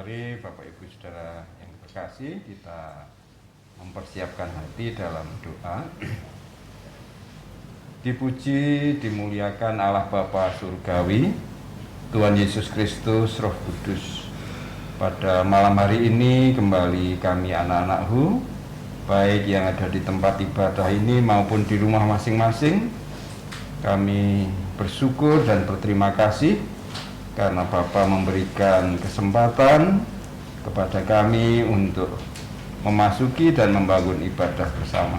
Mari Bapak Ibu Saudara yang terkasih, kita mempersiapkan hati dalam doa. Dipuji, dimuliakan Allah Bapa Surgawi, Tuhan Yesus Kristus, Roh Kudus. Pada malam hari ini kembali kami anak-anakku, baik yang ada di tempat ibadah ini maupun di rumah masing-masing, kami bersyukur dan berterima kasih karena Bapa memberikan kesempatan kepada kami untuk memasuki dan membangun ibadah bersama.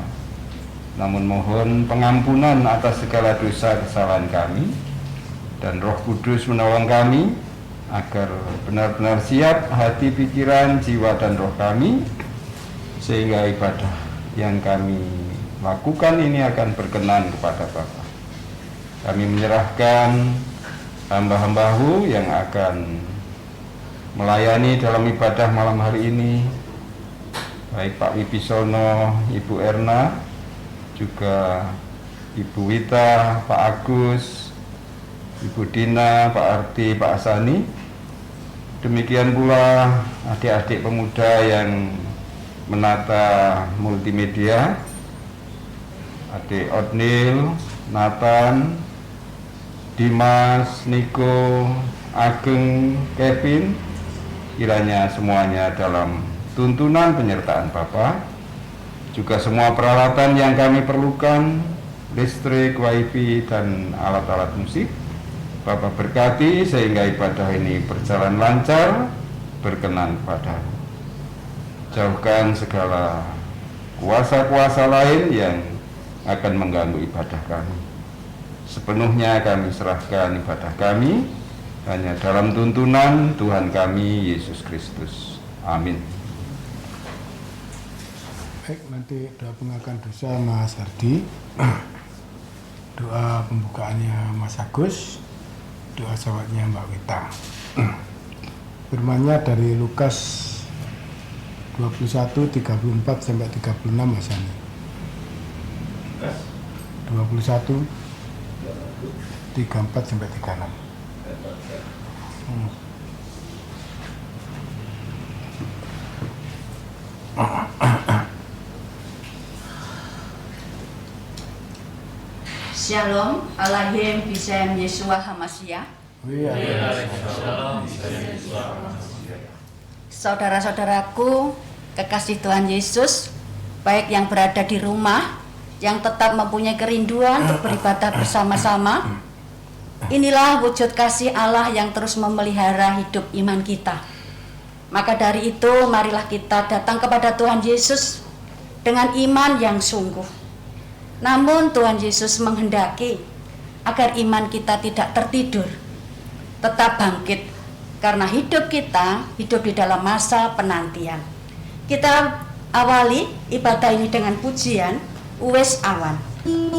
Namun mohon pengampunan atas segala dosa kesalahan kami, dan Roh Kudus menolong kami agar benar-benar siap hati, pikiran, jiwa, dan roh kami, sehingga ibadah yang kami lakukan ini akan berkenan kepada Bapa. Kami menyerahkan hamba-hambaku yang akan melayani dalam ibadah malam hari ini, baik Pak Wibisono, Ibu Erna, juga Ibu Wita, Pak Agus, Ibu Dina, Pak Arti, Pak Asani. Demikian pula adik-adik pemuda yang menata multimedia, adik Odnil, Nathan, Dimas, Niko, Ageng, Kevin, kiranya semuanya dalam tuntunan penyertaan Bapa. Juga semua peralatan yang kami perlukan, listrik, wifi, dan alat-alat musik, Bapak berkati sehingga ibadah ini berjalan lancar, berkenan padamu. Jauhkan segala kuasa-kuasa lain yang akan mengganggu ibadah kami. Sepenuhnya kami serahkan ibadah kami hanya dalam tuntunan Tuhan kami Yesus Kristus. Amin. Baik, nanti doa pengakuan dosa Mas Hardi, doa pembukaannya Mas Agus, doa sawatnya Mbak Wita. Firmannya dari Lukas 21, 34 sampai 36 Mas Ani. 21, 34 sampai 36. Shalom, Alahim Bisayam Yesua Hamasya. Saudara-saudaraku, kekasih Tuhan Yesus, baik yang berada di rumah, yang tetap mempunyai kerinduan untuk beribadah bersama-sama, inilah wujud kasih Allah yang terus memelihara hidup iman kita. Maka dari itu, marilah kita datang kepada Tuhan Yesus dengan iman yang sungguh. Namun Tuhan Yesus menghendaki agar iman kita tidak tertidur, tetap bangkit, karena hidup kita hidup di dalam masa penantian. Kita awali ibadah ini dengan pujian Uwes Awan. Sing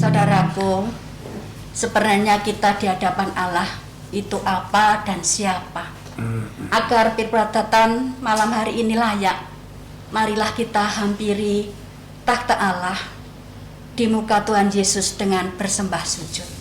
Saudaraku, sebenarnya kita di hadapan Allah itu apa dan siapa? Agar peribadatan malam hari ini layak, marilah kita hampiri takhta Allah di muka Tuhan Yesus dengan bersembah sujud.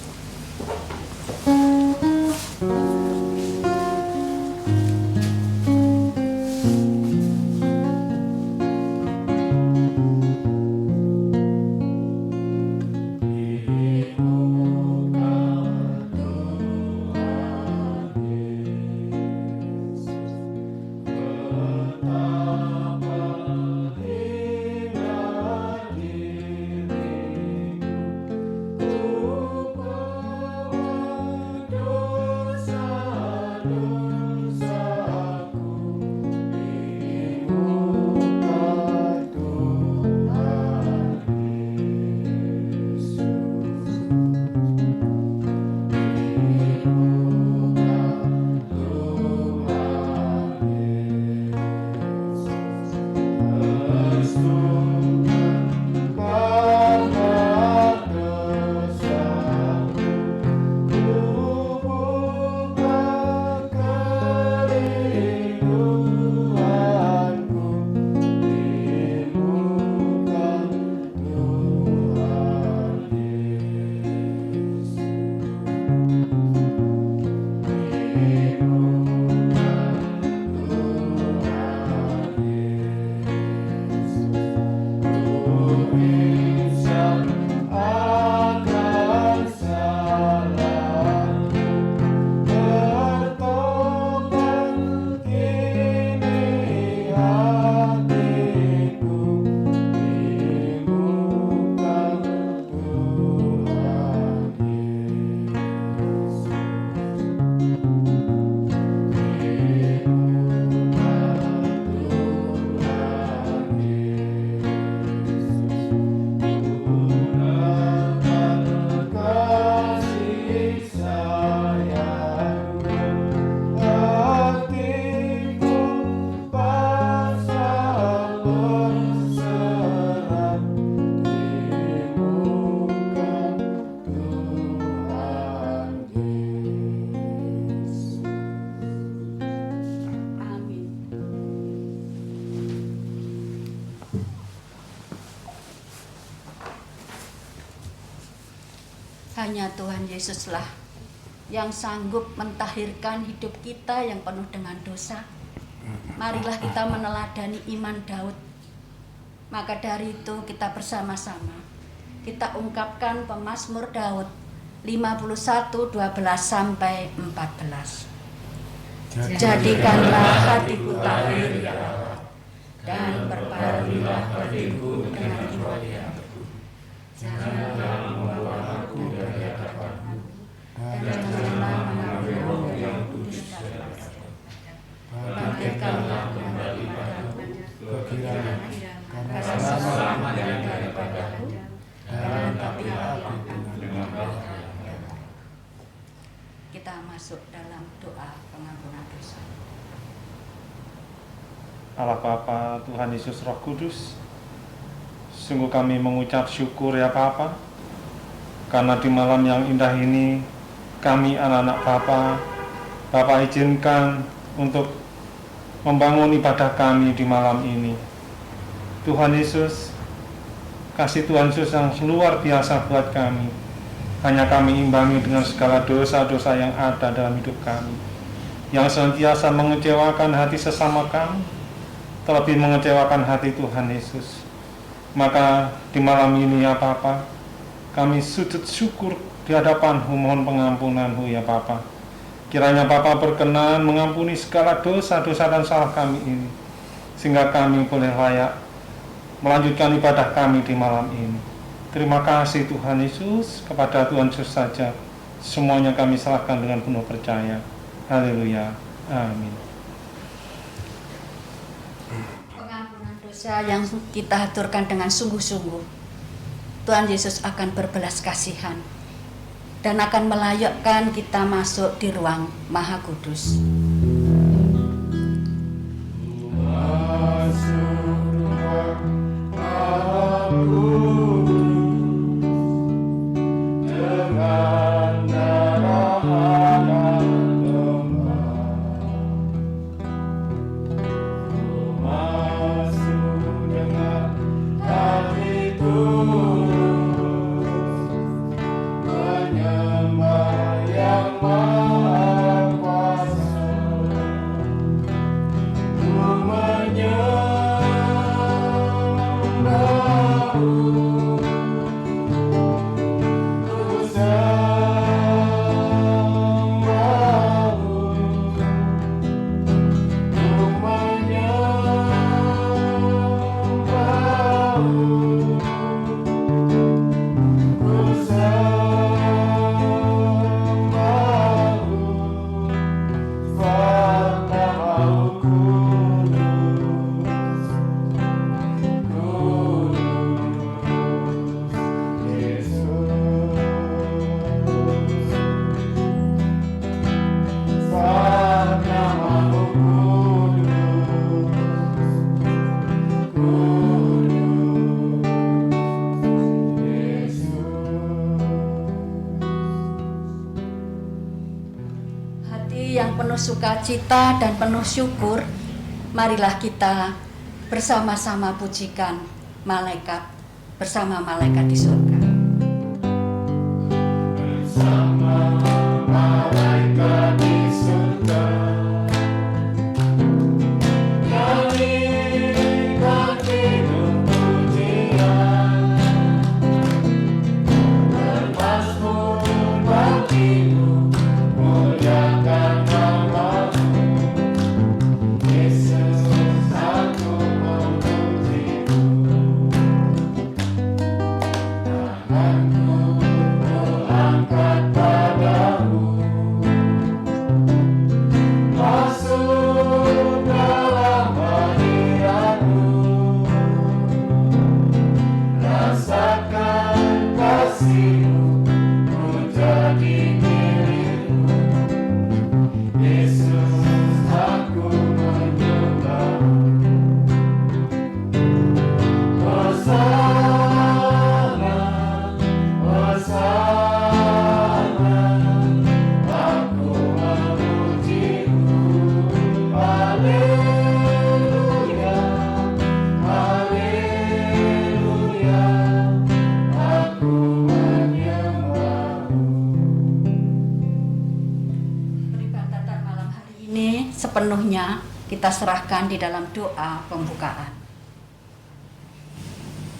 Hanya Tuhan Yesuslah yang sanggup mentahirkan hidup kita yang penuh dengan dosa. Marilah kita meneladani iman Daud. Maka dari itu kita bersama-sama kita ungkapkan pemazmur Daud 51:12-14. Jadikanlah hatiku tahir ya Allah, dan perbahagialah hatiku dengan iman yang teguh. Janganlah membawa aku dari hadapanmu, dan janganlah mengambil roh yang kudus daripada. Bangkitkanlah kembali padaku kegirangan, karena selamat yang daripadaku, dan tapilah aku dengan bahagia. Kita masuk dalam doa pengampunan dosa. Allah Bapa, Tuhan Yesus Roh Kudus, sungguh kami mengucap syukur ya Bapa, karena di malam yang indah ini kami anak-anak Bapa izinkan untuk membangun ibadah kami di malam ini. Tuhan Yesus, kasih Tuhan Yesus yang luar biasa buat kami, hanya kami imbangi dengan segala dosa-dosa yang ada dalam hidup kami, yang senantiasa mengecewakan hati sesama kami, terlebih mengecewakan hati Tuhan Yesus. Maka di malam ini ya Bapa, kami sujud syukur di hadapan-Mu, mohon pengampunan-Mu ya Bapa. Kiranya Bapa berkenan mengampuni segala dosa-dosa dan salah kami ini, sehingga kami boleh layak melanjutkan ibadah kami di malam ini. Terima kasih Tuhan Yesus, kepada Tuhan Yesus saja semuanya kami serahkan dengan penuh percaya. Haleluya. Amin. Pengampunan dosa yang kita haturkan dengan sungguh-sungguh, Tuhan Yesus akan berbelas kasihan dan akan melayakkan kita masuk di ruang Maha Kudus. Yang penuh sukacita dan penuh syukur, marilah kita bersama-sama pujikan malaikat bersama malaikat di surga. Bersama malaikat di surga, nyanyikan hidup pujian, bermazmur bagimu, muliakan namamu, Yesus aku memujimu. Tanganku kuangkat padamu, masuk dalam hadiratmu, rasakan kasihmu, ku jadi milikmu, Yesus aku menyembahmu. Hosana, Hosana, aku memujimu. Haleluya, haleluya, aku menyembahmu. Peribadatan malam hari ini sepenuhnya kita serahkan di dalam doa pembukaan.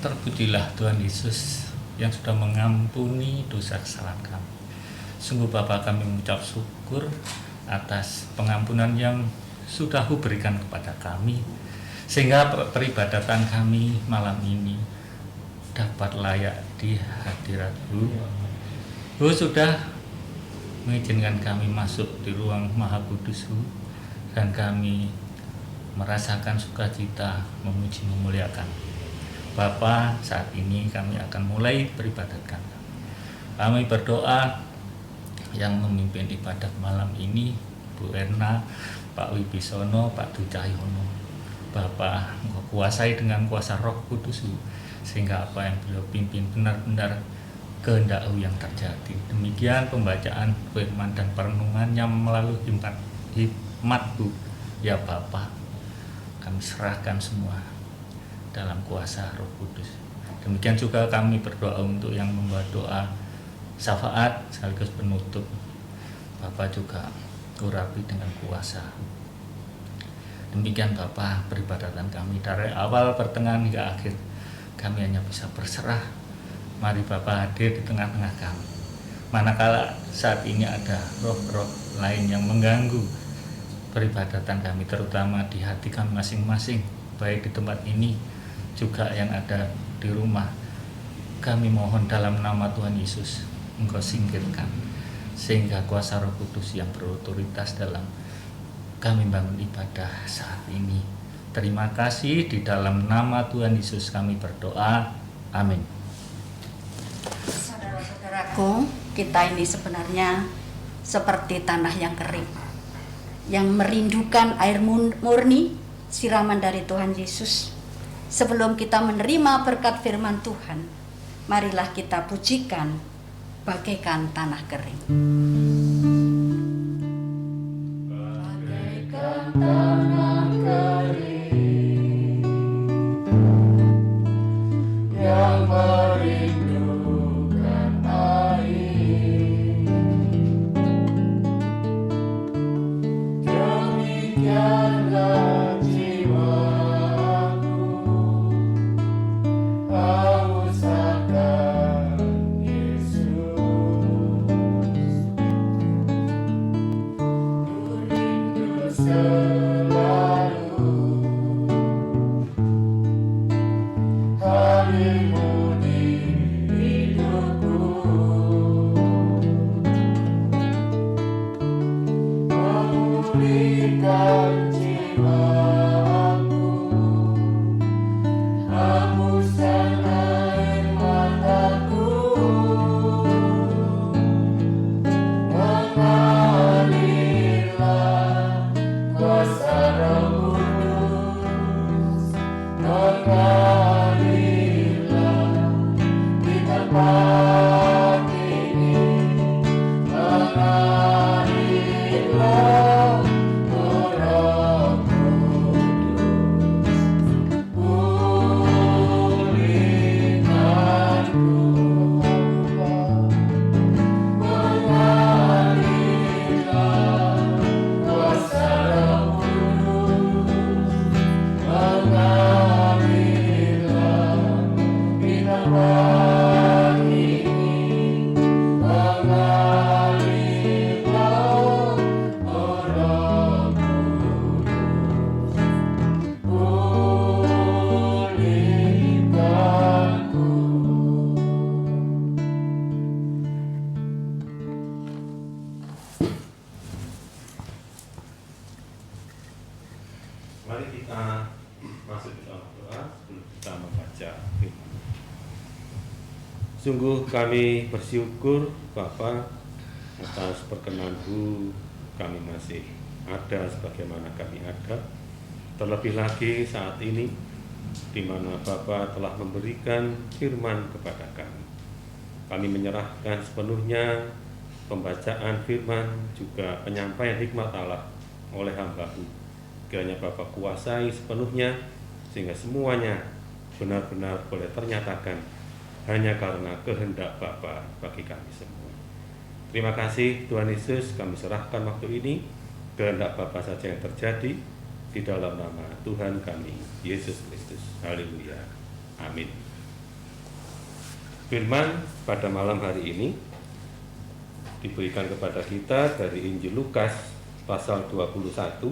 Terpujilah Tuhan Yesus yang sudah mengampuni dosa kesalahan kami. Sungguh Bapa, kami mengucap syukur atas pengampunan yang sudah Hu berikan kepada kami, sehingga peribadatan kami malam ini dapat layak di hadirat-Hu. Hu sudah mengizinkan kami masuk di ruang Maha Kudus Hu, dan kami merasakan sukacita memuji memuliakan Bapa. Saat ini kami akan mulai peribadatan. Kami berdoa yang memimpin ibadat malam ini, Bu Erna, Pak Wibisono, Pak Ducahyono. Bapa, Engkau kuasai dengan kuasa Roh Kudus, sehingga apa yang beliau pimpin benar-benar kehendak-Mu yang terjadi. Demikian pembacaan firman dan perenungannya melalui hikmat-Mu. Ya Bapa, kami serahkan semua dalam kuasa Roh Kudus. Demikian juga kami berdoa untuk yang membawa doa syafaat sekaligus penutup. Bapa juga urapi dengan kuasa. Demikian Bapa peribadatan kami dari awal, pertengahan hingga akhir. Kami hanya bisa berserah. Mari Bapa hadir di tengah-tengah kami. Manakala saat ini ada roh-roh lain yang mengganggu peribadatan kami, terutama di hati kami masing-masing, baik di tempat ini juga yang ada di rumah. Kami mohon dalam nama Tuhan Yesus, Engkau singkirkan, sehingga kuasa Roh Kudus yang berotoritas dalam kami bangun ibadah saat ini. Terima kasih, di dalam nama Tuhan Yesus kami berdoa. Amin. Saudara-saudaraku, kita ini sebenarnya seperti tanah yang kering, yang merindukan air murni, siraman dari Tuhan Yesus. Sebelum kita menerima berkat firman Tuhan, marilah kita pujikan bagaikan tanah kering. Bagaikan tanah kering yang merindukan air, demikianlah jiwaku haus akan Yesus. Ku rindu selalu hadirmu di hidupku, memulihkan jiwaku, hembuskan air mataku, mengalirlah kuasa Roh Kudus, mengalirlah di tempat ini, mengalirlah Roh Kudus, pulihkanku, mengalirlah kuasa Roh Kudus, mengalirlah di tempat ini, mengalirlah Roh Kudus, pulihkanku. Mari kita masuk ke dalam doa sebelum kita membaca firman. Sungguh kami bersyukur Bapa atas perkenan-Mu, kami masih ada sebagaimana kami ada. Terlebih lagi saat ini di mana Bapa telah memberikan firman kepada kami. Kami menyerahkan sepenuhnya pembacaan firman juga penyampaian hikmat Allah oleh hamba-Mu. Kiranya Bapa kuasai sepenuhnya sehingga semuanya benar-benar boleh ternyatakan hanya karena kehendak Bapa bagi kami semua. Terima kasih Tuhan Yesus, kami serahkan waktu ini, kehendak Bapa saja yang terjadi di dalam nama Tuhan kami Yesus Kristus. Haleluya. Amin. Firman pada malam hari ini diberikan kepada kita dari Injil Lukas pasal 21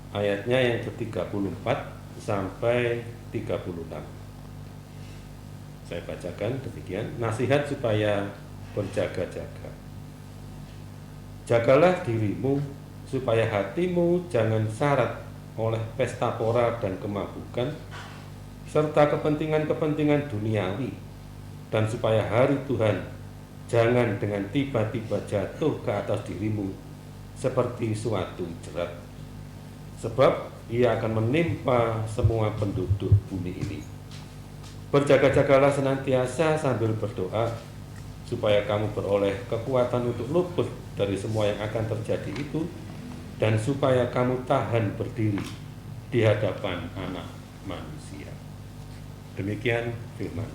ayatnya yang ke-34 sampai 36. Saya bacakan demikian. Nasihat supaya berjaga-jaga. Jagalah dirimu supaya hatimu jangan syarat oleh pesta pora dan kemabukan serta kepentingan-kepentingan duniawi, dan supaya hari Tuhan jangan dengan tiba-tiba jatuh ke atas dirimu seperti suatu jerat, sebab ia akan menimpa semua penduduk bumi ini. Berjaga-jagalah senantiasa sambil berdoa, supaya kamu beroleh kekuatan untuk luput dari semua yang akan terjadi itu, dan supaya kamu tahan berdiri di hadapan Anak Manusia. Demikian firman.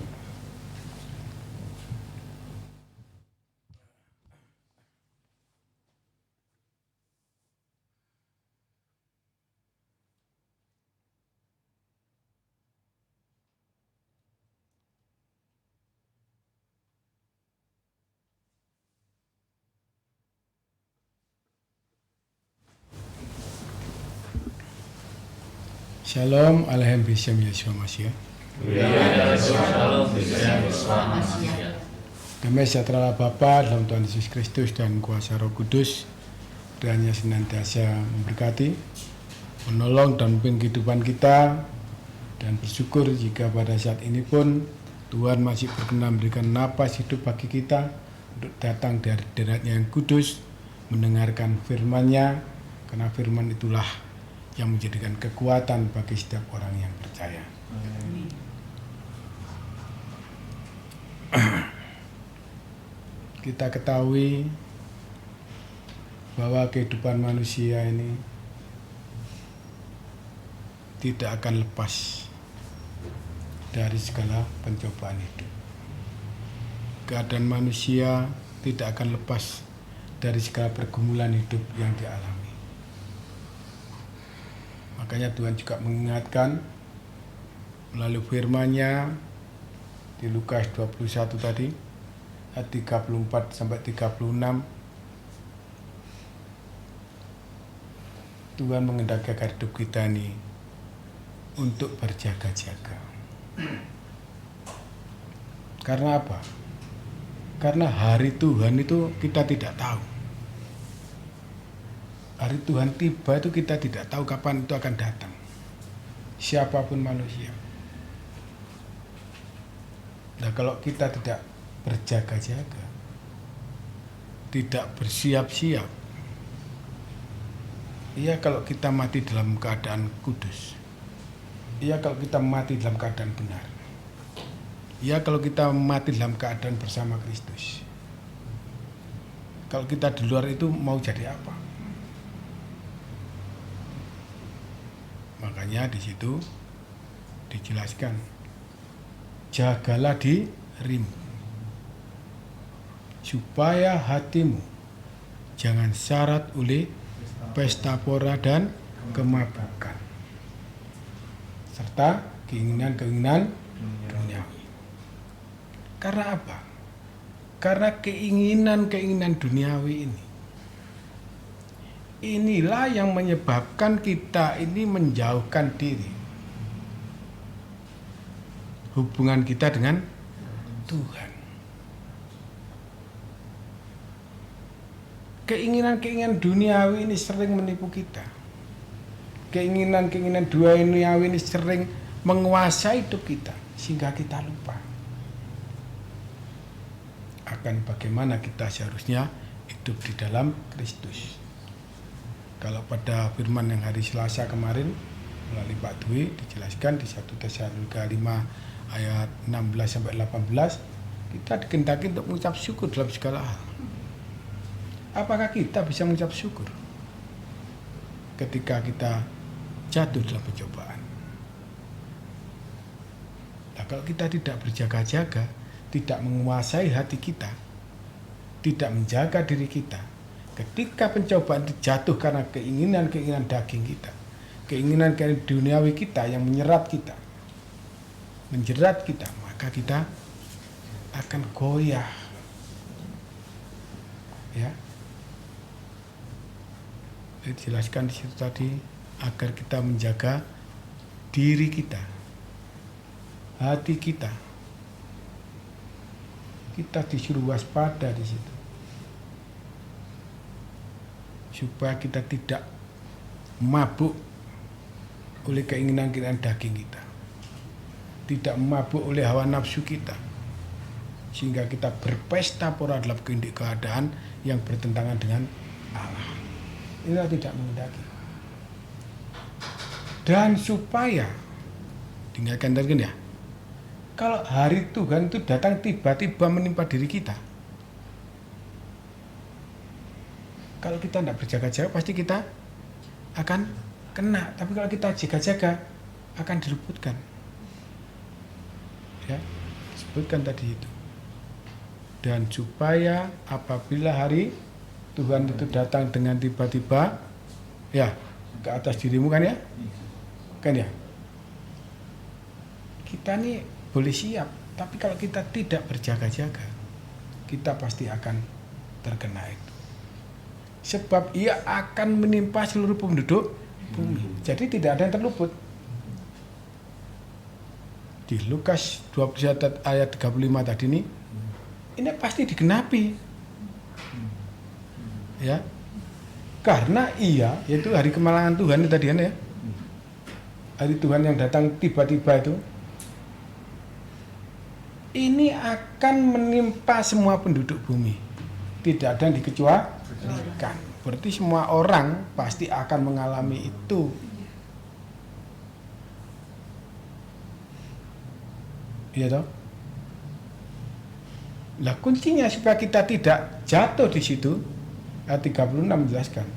Shalom Alaihem Bishem Yeshua Mashiach. Damai sejahtera Bapa dalam Tuhan Yesus Kristus dan kuasa Roh Kudus kiranya senantiasa memberkati, menolong dan memimpin kehidupan kita, dan bersyukur jika pada saat ini pun Tuhan masih berkenan memberikan napas hidup bagi kita untuk datang dari hadirat-Nya yang kudus, mendengarkan firman-Nya, karena firman itulah yang menjadikan kekuatan bagi setiap orang yang percaya. Kita ketahui bahwa kehidupan manusia ini tidak akan lepas dari segala pencobaan hidup. Keadaan manusia tidak akan lepas dari segala pergumulan hidup yang dialami. Makanya Tuhan juga mengingatkan melalui firman-Nya di Lukas 21 tadi, ayat 34 sampai 36. Tuhan mengendaki agar hidup kita ini untuk berjaga-jaga. Karena apa? Karena hari Tuhan itu kita tidak tahu. Hari Tuhan tiba itu kita tidak tahu kapan itu akan datang. Siapapun manusia. Nah, kalau kita tidak berjaga-jaga, tidak bersiap-siap, iya kalau kita mati dalam keadaan kudus, iya kalau kita mati dalam keadaan benar, iya kalau kita mati dalam keadaan bersama Kristus. Kalau kita di luar itu mau jadi apa? Makanya di situ dijelaskan, jagalah dirimu supaya hatimu jangan syarat oleh pesta pora dan kemabukan serta keinginan-keinginan duniawi. Karena apa? Karena keinginan-keinginan duniawi inilah yang menyebabkan kita ini menjauhkan diri hubungan kita dengan Tuhan. Keinginan-keinginan duniawi ini sering menipu kita. Keinginan-keinginan duniawi ini sering menguasai hidup kita sehingga kita lupa akan bagaimana kita seharusnya hidup di dalam Kristus. Kalau pada firman yang hari Selasa kemarin melalui Pak Dwi dijelaskan di 1 Tesalonika 5 ayat 16 sampai 18, kita dikehendaki untuk mengucap syukur dalam segala hal. Apakah kita bisa mengucap syukur ketika kita jatuh dalam pencobaan? Nah, kalau kita tidak berjaga-jaga, tidak menguasai hati kita, tidak menjaga diri kita, ketika pencobaan itu jatuh karena keinginan-keinginan daging kita, keinginan-keinginan duniawi kita yang menyerat kita, menjerat kita, maka kita akan goyah. Ya. Dijelaskan di situ tadi agar kita menjaga diri kita, hati kita. Kita disuruh waspada di situ. Supaya kita tidak mabuk oleh keinginan-keinginan daging kita, tidak mabuk oleh hawa nafsu kita, sehingga kita berpesta pora dalam keadaan yang bertentangan dengan Allah. Inilah tidak menghendaki. Dan supaya tinggalkan tadi ya, kalau hari Tuhan itu datang tiba-tiba menimpa diri kita, kalau kita tidak berjaga-jaga pasti kita akan kena. Tapi kalau kita jaga-jaga akan diluputkan. Ya, sebutkan tadi itu. Dan supaya apabila hari Tuhan itu datang dengan tiba-tiba, ya ke atas dirimu kan ya, kan ya. Kita nih boleh siap, tapi kalau kita tidak berjaga-jaga, kita pasti akan terkena itu. Sebab ia akan menimpa seluruh penduduk bumi. Jadi tidak ada yang terluput. di Lukas 21 ayat 35 tadi ini pasti digenapi. Ya. Karena yaitu hari kemalangan Tuhan itu tadi kan ya. Hari Tuhan yang datang tiba-tiba itu. Ini akan menimpa semua penduduk bumi. Tidak ada yang dikecualikan. Berarti semua orang pasti akan mengalami itu. Iya toh? Lah kuncinya supaya kita tidak jatuh di situ, ayat 36 menjelaskan.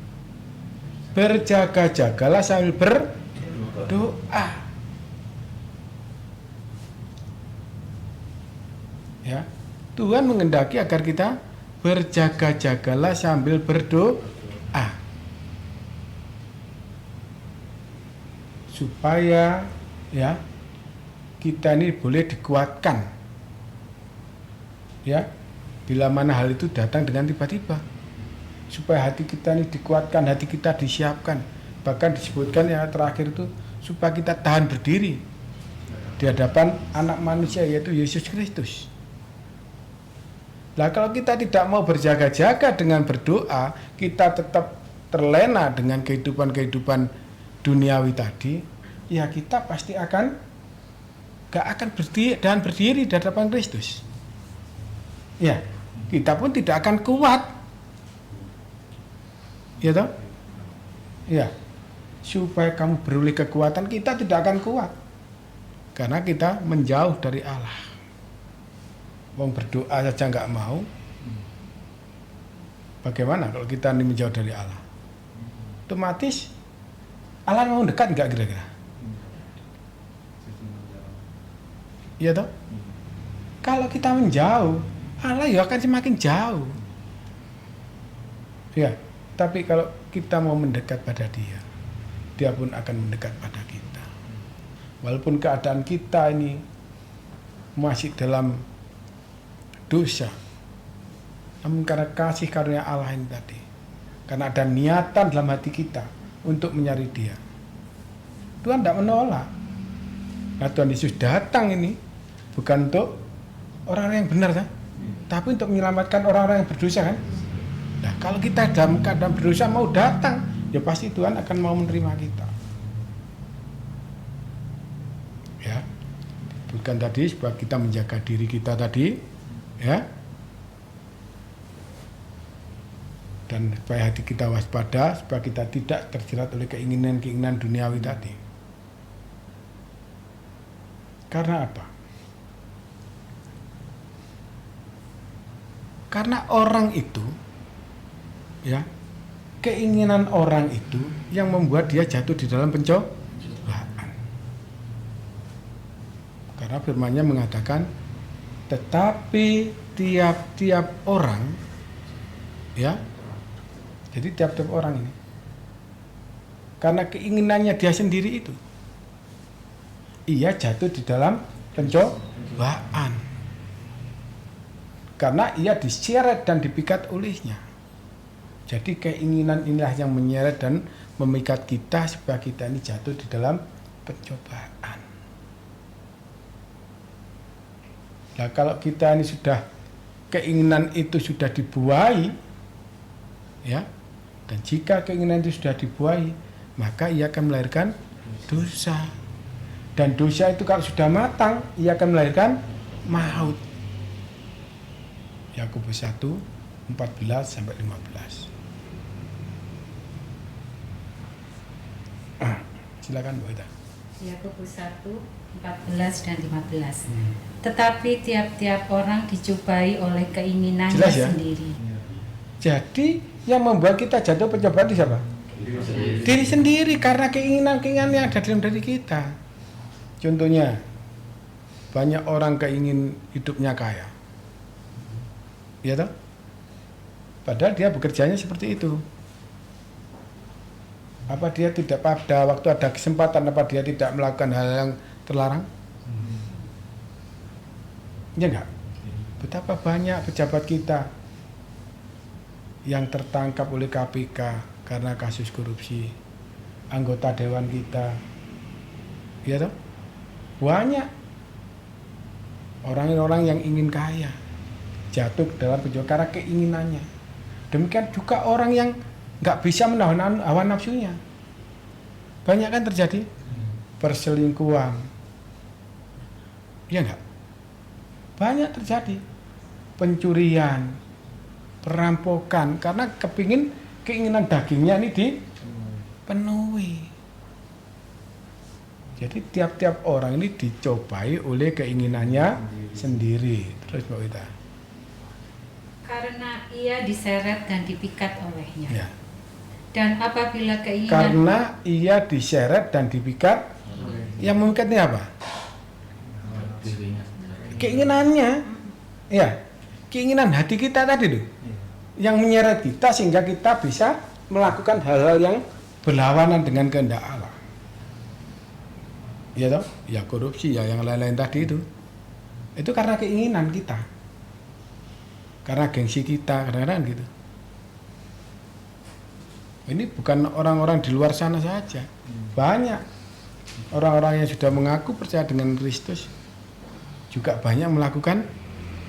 Berjaga-jagalah sambil berdoa. Ya. Tuhan menghendaki agar kita berjaga-jagalah sambil berdoa. Supaya ya kita ini boleh dikuatkan. Ya. Bila mana hal itu datang dengan tiba-tiba. Supaya hati kita ini dikuatkan, hati kita disiapkan. Bahkan disebutkan yang terakhir itu supaya kita tahan berdiri di hadapan anak manusia yaitu Yesus Kristus. Nah, kalau kita tidak mau berjaga-jaga dengan berdoa, kita tetap terlena dengan kehidupan-kehidupan duniawi tadi, ya kita pasti gak akan berdiri di hadapan Kristus. Ya, kita pun tidak akan kuat. Ya toh? Ya. Supaya kamu beroleh kekuatan, kita tidak akan kuat. Karena kita menjauh dari Allah. Wong berdoa saja nggak mau. Bagaimana kalau kita ini menjauh dari Allah? Otomatis Allah mau dekat nggak kira-kira? Iya toh? Kalau kita menjauh, Allah ya akan semakin jauh. Ya, tapi kalau kita mau mendekat pada Dia, Dia pun akan mendekat pada kita. Walaupun keadaan kita ini masih dalam dosa, namun karena kasih karunia Allah ini tadi, karena ada niatan dalam hati kita untuk mencari Dia, Tuhan tidak menolak. Nah, Tuhan Yesus datang ini bukan untuk orang-orang yang benar kan? Tapi untuk menyelamatkan orang-orang yang berdosa kan. Nah, kalau kita dalam keadaan berdosa mau datang, ya pasti Tuhan akan mau menerima kita. Ya, bukan tadi supaya kita menjaga diri kita tadi, ya, dan supaya hati kita waspada, supaya kita tidak terjerat oleh keinginan-keinginan duniawi tadi. Karena apa? Karena orang itu, ya, keinginan orang itu yang membuat dia jatuh di dalam pencobaan. Karena firman-Nya mengatakan, tetapi tiap-tiap orang, ya, jadi tiap-tiap orang ini, karena keinginannya dia sendiri itu, ia jatuh di dalam pencobaan. Karena ia diseret dan dipikat olehnya. Jadi keinginan inilah yang menyeret dan memikat kita supaya kita ini jatuh di dalam pencobaan. Nah, kalau kita ini sudah keinginan itu sudah dibuai, ya, dan jika keinginan itu sudah dibuai, maka ia akan melahirkan dosa. Dan dosa itu kalau sudah matang, ia akan melahirkan maut. Yakobus 1, 14-15. Silakan Bu Ida. Yakobus 1, 14 dan 15. Tetapi tiap-tiap orang dicobai oleh keinginannya Jelas, ya? sendiri. Jadi yang membuat kita jatuh pencobaan itu siapa? Diri sendiri, karena keinginan-keinginan yang ada dalam diri kita. Contohnya, banyak orang keingin hidupnya kaya. Ya toh? Padahal dia bekerjanya seperti itu. Apa dia tidak pada waktu ada kesempatan, apa dia tidak melakukan hal yang terlarang? Ya enggak? Betapa banyak pejabat kita yang tertangkap oleh KPK karena kasus korupsi. Anggota dewan kita, ya toh? Banyak. Orang-orang yang ingin kaya jatuh ke dalam penjara karena keinginannya. Demikian juga orang yang nggak bisa menahan hawa nafsunya. Banyak kan terjadi perselingkuhan, ya nggak? Banyak terjadi pencurian, perampokan karena keinginan dagingnya ini dipenuhi. Jadi tiap-tiap orang ini dicobai oleh keinginannya sendiri. Terus Mbak Wita. Karena ia diseret dan dipikat olehnya. Ya. Dan apabila keinginan Karena ia diseret dan dipikat, yang memikatnya apa? Keinginannya, ya, keinginan hati kita tadi tuh, yang menyeret kita sehingga kita bisa melakukan hal-hal yang berlawanan dengan kehendak Allah. Ya toh, ya korupsi, ya yang lain-lain tadi itu karena keinginan kita, karena gengsi kita, kadang-kadang gitu. Ini bukan orang-orang di luar sana saja, banyak orang-orang yang sudah mengaku percaya dengan Kristus juga banyak melakukan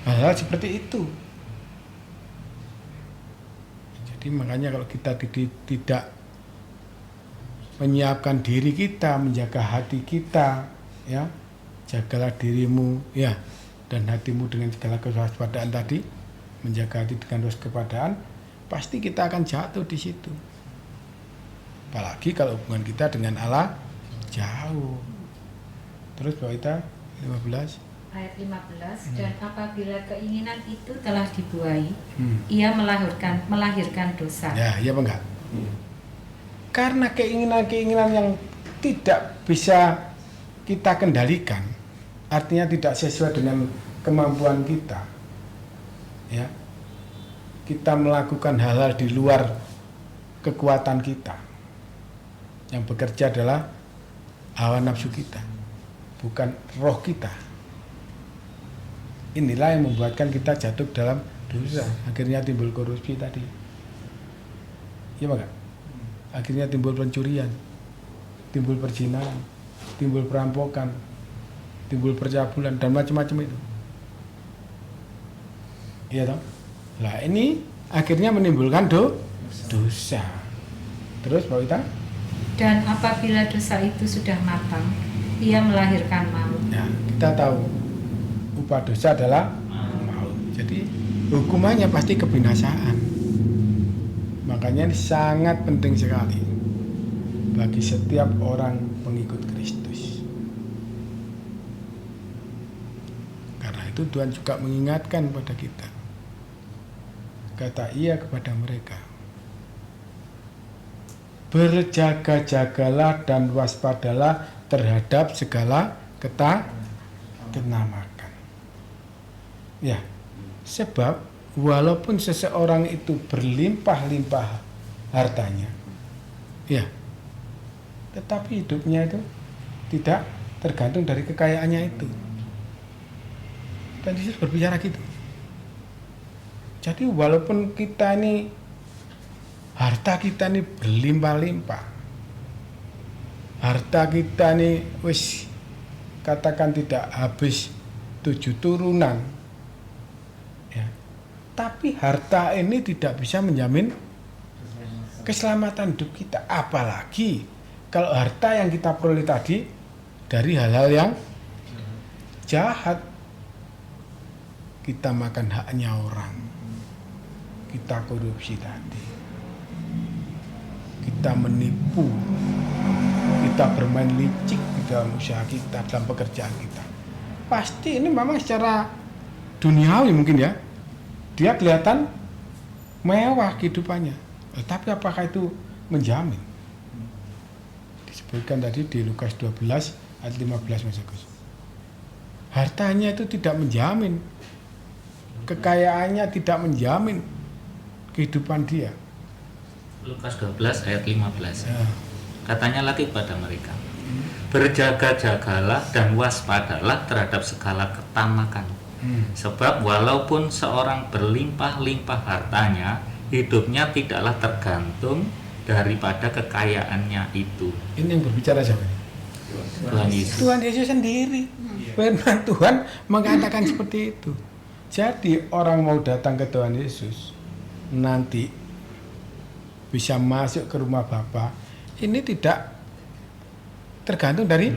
hal-hal seperti itu. Jadi makanya kalau kita tidak menyiapkan diri kita, menjaga hati kita, ya, jagalah dirimu, ya, dan hatimu dengan segala kewaspadaan tadi, menjaga hati dengan kewaspadaan, pasti kita akan jatuh di situ. Apalagi kalau hubungan kita dengan Allah jauh. Terus Mbak Wita 15. ayat 15 dan apabila keinginan itu telah dibuai, ia melahirkan dosa. Ya, iya apa enggak? Karena keinginan-keinginan yang tidak bisa kita kendalikan, artinya tidak sesuai dengan kemampuan kita, ya, kita melakukan hal-hal di luar kekuatan kita. Yang bekerja adalah hawa nafsu kita, bukan roh kita. Inilah yang membuatkan kita jatuh dalam dosa. Akhirnya timbul korupsi tadi, ya enggak? Akhirnya timbul pencurian, timbul perzinahan, timbul perampokan, timbul percabulan dan macam-macam itu. Iya toh? Nah ini akhirnya menimbulkan dosa. Terus Mbak Wita? Dan apabila dosa itu sudah matang, ia melahirkan maut. Nah, kita tahu upah dosa adalah maut. Jadi hukumannya pasti kebinasaan. Makanya ini sangat penting sekali bagi setiap orang pengikut Kristus. Karena itu Tuhan juga mengingatkan pada kita. Kata Ia kepada mereka, berjaga-jagalah dan waspadalah terhadap segala ketenamakan. Ya, sebab walaupun seseorang itu berlimpah-limpah hartanya, ya, tetapi hidupnya itu tidak tergantung dari kekayaannya itu. Dan Yesus berbicara gitu. Jadi walaupun kita ini harta kita ini berlimpah-limpah, harta kita ini wis katakan tidak habis 7 turunan, ya, tapi harta ini tidak bisa menjamin keselamatan hidup kita. Apalagi kalau harta yang kita peroleh tadi dari hal-hal yang jahat, kita makan haknya orang, kita korupsi tadi, kita menipu, kita bermain licik di dalam usaha kita, dalam pekerjaan kita. Pasti ini memang secara duniawi mungkin ya, dia kelihatan mewah kehidupannya, tapi apakah itu menjamin? Disebutkan tadi di Lukas 12 ayat 15 Mas Agus. Hartanya itu tidak menjamin, kekayaannya tidak menjamin kehidupan dia. Lukas 12 ayat 15. Ya. Katanya lagi kepada mereka, berjaga-jagalah dan waspadalah terhadap segala ketamakan. Sebab walaupun seorang berlimpah-limpah hartanya, hidupnya tidaklah tergantung daripada kekayaannya itu. Ini yang berbicara siapa ini? Tuhan Yesus. Tuhan Yesus sendiri. Firman Tuhan mengatakan seperti itu. Jadi orang mau datang ke Tuhan Yesus nanti bisa masuk ke rumah Bapa, ini tidak tergantung dari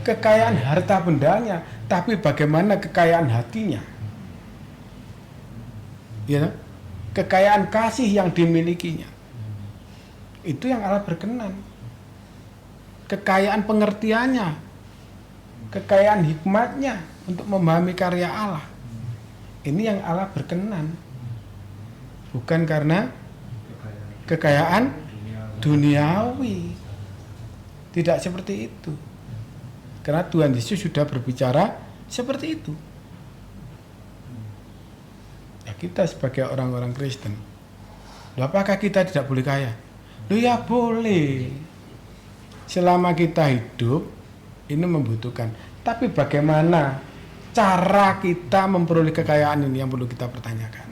kekayaan harta bendanya, tapi bagaimana kekayaan hatinya. Ya, kekayaan kasih yang dimilikinya. Itu yang Allah berkenan. Kekayaan pengertiannya, kekayaan hikmatnya untuk memahami karya Allah. Ini yang Allah berkenan. Bukan karena kekayaan duniawi. Tidak seperti itu. Karena Tuhan Yesus sudah berbicara seperti itu. Ya, kita sebagai orang-orang Kristen, apakah kita tidak boleh kaya? Loh ya boleh. Selama kita hidup, ini membutuhkan. Tapi bagaimana cara kita memperoleh kekayaan ini yang perlu kita pertanyakan.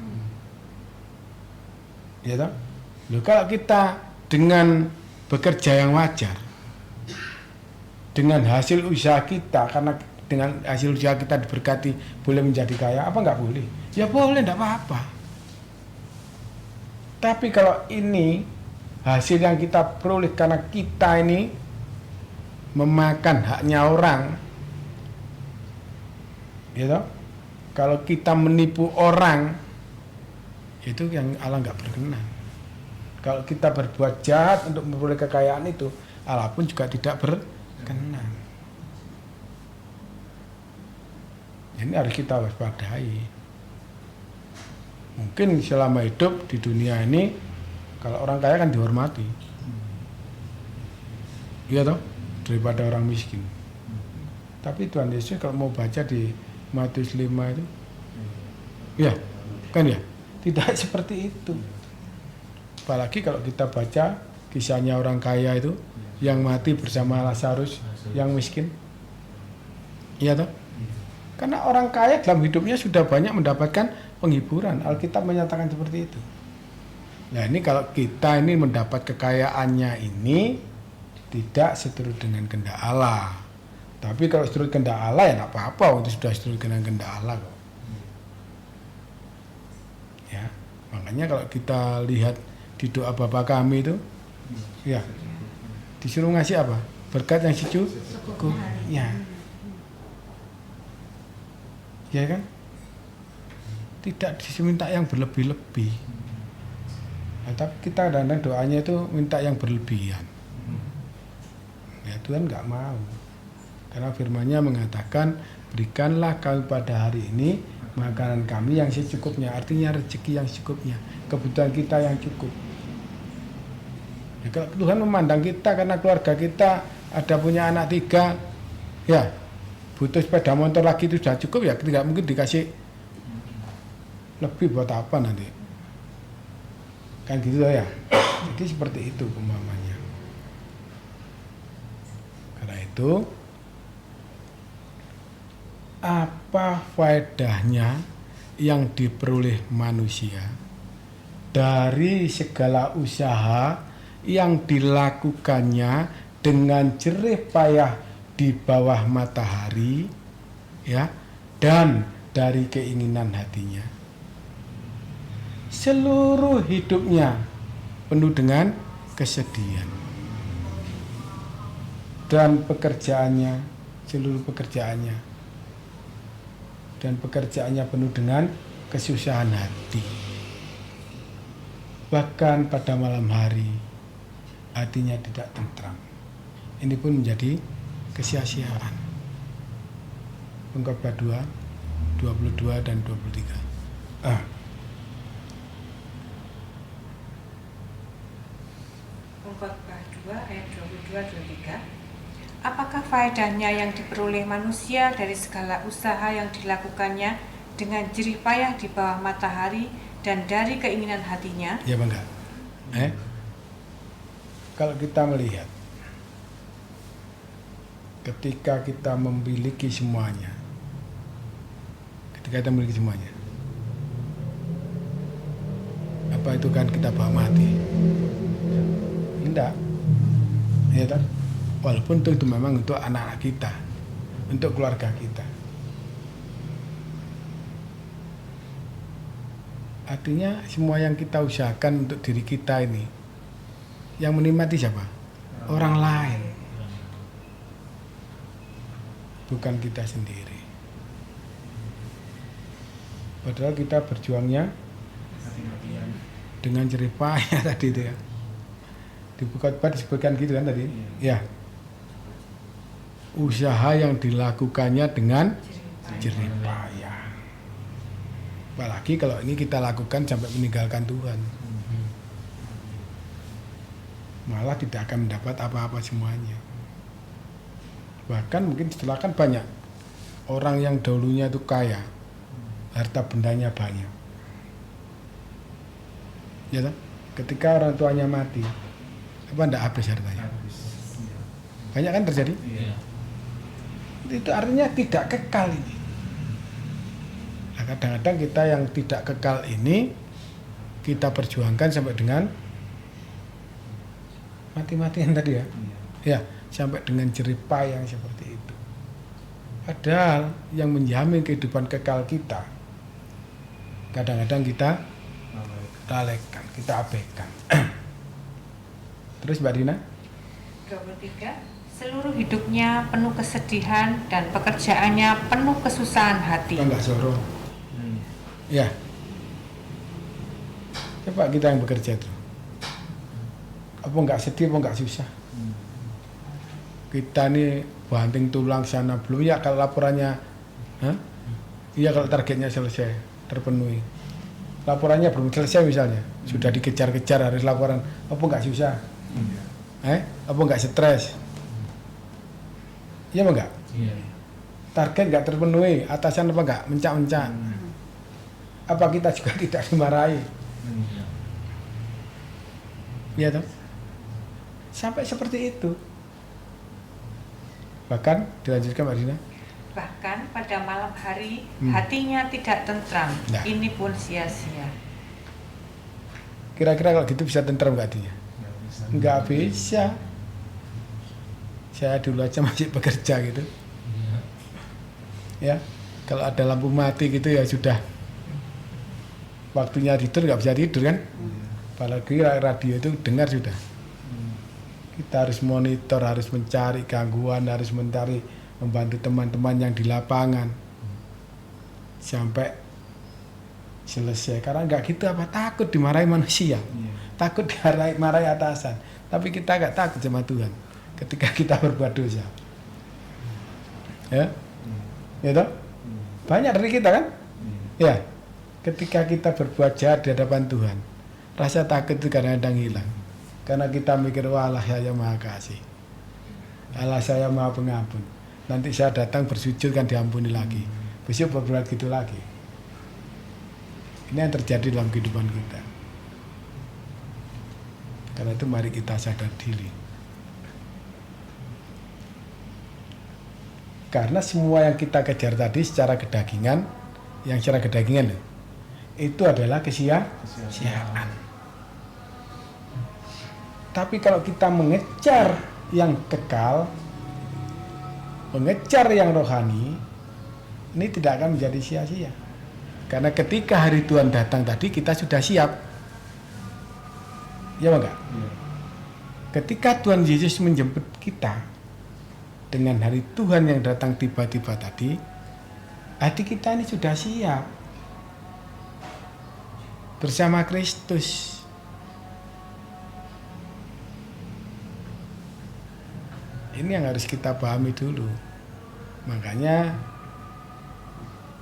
Ya toh? Loh, kalau kita dengan bekerja yang wajar, dengan hasil usaha kita, karena dengan hasil usaha kita diberkati boleh menjadi kaya, apa enggak boleh? Ya boleh, enggak apa-apa. Tapi kalau ini hasil yang kita peroleh karena kita ini memakan haknya orang, ya toh? Kalau kita menipu orang, itu yang Allah nggak berkenan. Kalau kita berbuat jahat untuk memperoleh kekayaan itu, Allah pun juga tidak berkenan. Ini harus kita waspadai. Mungkin selama hidup di dunia ini, kalau orang kaya kan dihormati, iya toh, daripada orang miskin. Tapi Tuhan Yesus kalau mau baca di Matius 5 itu, ya kan ya, tidak seperti itu. Apalagi kalau kita baca kisahnya orang kaya itu yang mati bersama Lazarus yang miskin, iya toh? Karena orang kaya dalam hidupnya sudah banyak mendapatkan penghiburan. Alkitab menyatakan seperti itu. Nah ini kalau kita ini mendapat kekayaannya ini tidak seturut dengan kehendak Allah. Tapi kalau seturut kehendak Allah ya tidak apa-apa, itu sudah seturut dengan kehendak Allah kok. Ya, makanya kalau kita lihat di doa Bapa kami itu, ya disuruh ngasih apa? Berkat yang secukupnya. Ya kan? Tidak diminta yang berlebih-lebih. Nah, tapi kita kadang-kadang doanya itu minta yang berlebihan. Ya Tuhan nggak mau. Karena firman-Nya mengatakan, berikanlah kami pada hari ini makanan kami yang secukupnya. Artinya rezeki yang secukupnya, kebutuhan kita yang cukup. Ya, kalau Tuhan memandang kita karena keluarga kita ada punya anak 3, ya butuh sepeda motor lagi itu sudah cukup, ya tidak mungkin dikasih lebih buat apa nanti. Kan gitu ya. Jadi seperti itu pemahamannya. Karena itu, apa faedahnya yang diperoleh manusia dari segala usaha yang dilakukannya dengan jerih payah di bawah matahari, ya, dan dari keinginan hatinya. Seluruh hidupnya penuh dengan kesedihan. Dan pekerjaannya, seluruh pekerjaannya, dan pekerjaannya penuh dengan kesusahan hati. Bahkan pada malam hari, hatinya tidak tentram. Ini pun menjadi kesia-siaan. Pengkhotbah 2, 22 dan 23. Pengkhotbah 2 ayat 22-23. Apakah faedahnya yang diperoleh manusia dari segala usaha yang dilakukannya dengan jerih payah di bawah matahari dan dari keinginan hatinya? Ya bangga. Kalau kita melihat, ketika kita memiliki semuanya, apa itu kan kita bawa mati? Tidak. Ya kan? walaupun itu memang untuk anak-anak kita, untuk keluarga kita. Artinya semua yang kita usahakan untuk diri kita ini, yang menikmati siapa? Orang lain, bukan kita sendiri. Padahal kita berjuangnya dengan jerih payah tadi itu ya. Di khotbah disebutkan gitu kan tadi? Ya. Usaha yang dilakukannya dengan jerih payah. Apalagi kalau ini kita lakukan sampai meninggalkan Tuhan. Malah tidak akan mendapat apa-apa semuanya. Bahkan mungkin setelah kan banyak orang yang dahulunya itu kaya, harta bendanya banyak. Ya kan? Ketika orang tuanya mati, apa enggak habis hartanya? Banyak kan terjadi? Itu artinya tidak kekal ini. Nah, kadang-kadang kita yang tidak kekal ini kita perjuangkan sampai dengan mati-matian tadi ya. Ya, sampai dengan jerih payah yang seperti itu. Padahal yang menjamin kehidupan kekal kita kadang-kadang kita lalaikan, kita abaikan. Terus Mbak Dina? 23. Seluruh hidupnya penuh kesedihan dan pekerjaannya penuh kesusahan hati. Enggak soro. Ya. Coba kita yang bekerja itu. Apa enggak sedih, apa enggak susah? Kita nih banting tulang sana belum ya kalau laporannya, iya kalau targetnya selesai, terpenuhi. Laporannya belum selesai misalnya, sudah dikejar-kejar harus laporan, apa enggak susah? Apa enggak stres? Iya apa enggak? Target enggak terpenuhi, atasan apa enggak mencak-mencak? Apa kita juga tidak dimarahi? Iya toh? Sampai seperti itu. Bahkan dilanjutkan Mbak Dina. Bahkan pada malam hari hatinya tidak tentram. Nah. Ini pun sia-sia. Kira-kira kalau gitu bisa tentram nggak hatinya? Nggak bisa. Saya dulu aja masih bekerja gitu. Ya, kalau ada lampu mati gitu ya sudah. Waktunya tidur nggak bisa tidur kan? Apalagi radio itu dengar sudah. Kita harus monitor, harus mencari gangguan, harus mencari membantu teman-teman yang di lapangan sampai selesai. Karena nggak gitu apa takut dimarahi manusia, takut dimarahi atasan. Tapi kita nggak takut sama Tuhan ketika kita berbuat dosa. Ya, ya toh? Banyak dari kita kan? Ya, ketika kita berbuat jahat di hadapan Tuhan, rasa takut itu kadang-kadang hilang. Karena kita mikir, wah Allah saya maha kasih, Allah saya maha pengampun. Nanti saya datang bersujud kan diampuni lagi, besok berbuat gitu lagi. Ini yang terjadi dalam kehidupan kita. Karena itu mari kita sadar diri. Karena semua yang kita kejar tadi secara kedagingan, yang secara kedagingan itu adalah kesia-siaan. Tapi kalau kita mengejar yang kekal, mengejar yang rohani, ini tidak akan menjadi sia-sia. Karena ketika hari Tuhan datang tadi kita sudah siap. Ya enggak? Ketika Tuhan Yesus menjemput kita dengan hari Tuhan yang datang tiba-tiba tadi, hati kita ini sudah siap bersama Kristus. Ini yang harus kita pahami dulu. Makanya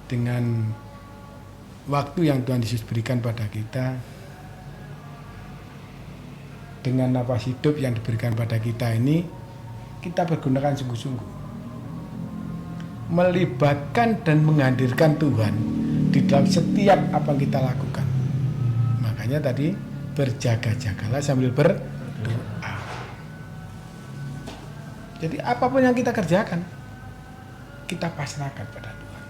dengan waktu yang Tuhan Yesus berikan pada kita, dengan napas hidup yang diberikan pada kita ini, kita pergunakan sungguh-sungguh. Melibatkan dan menghadirkan Tuhan di dalam setiap apa yang kita lakukan. Makanya tadi berjaga-jagalah sambil berdoa. Jadi apapun yang kita kerjakan, kita pasrahkan pada Tuhan.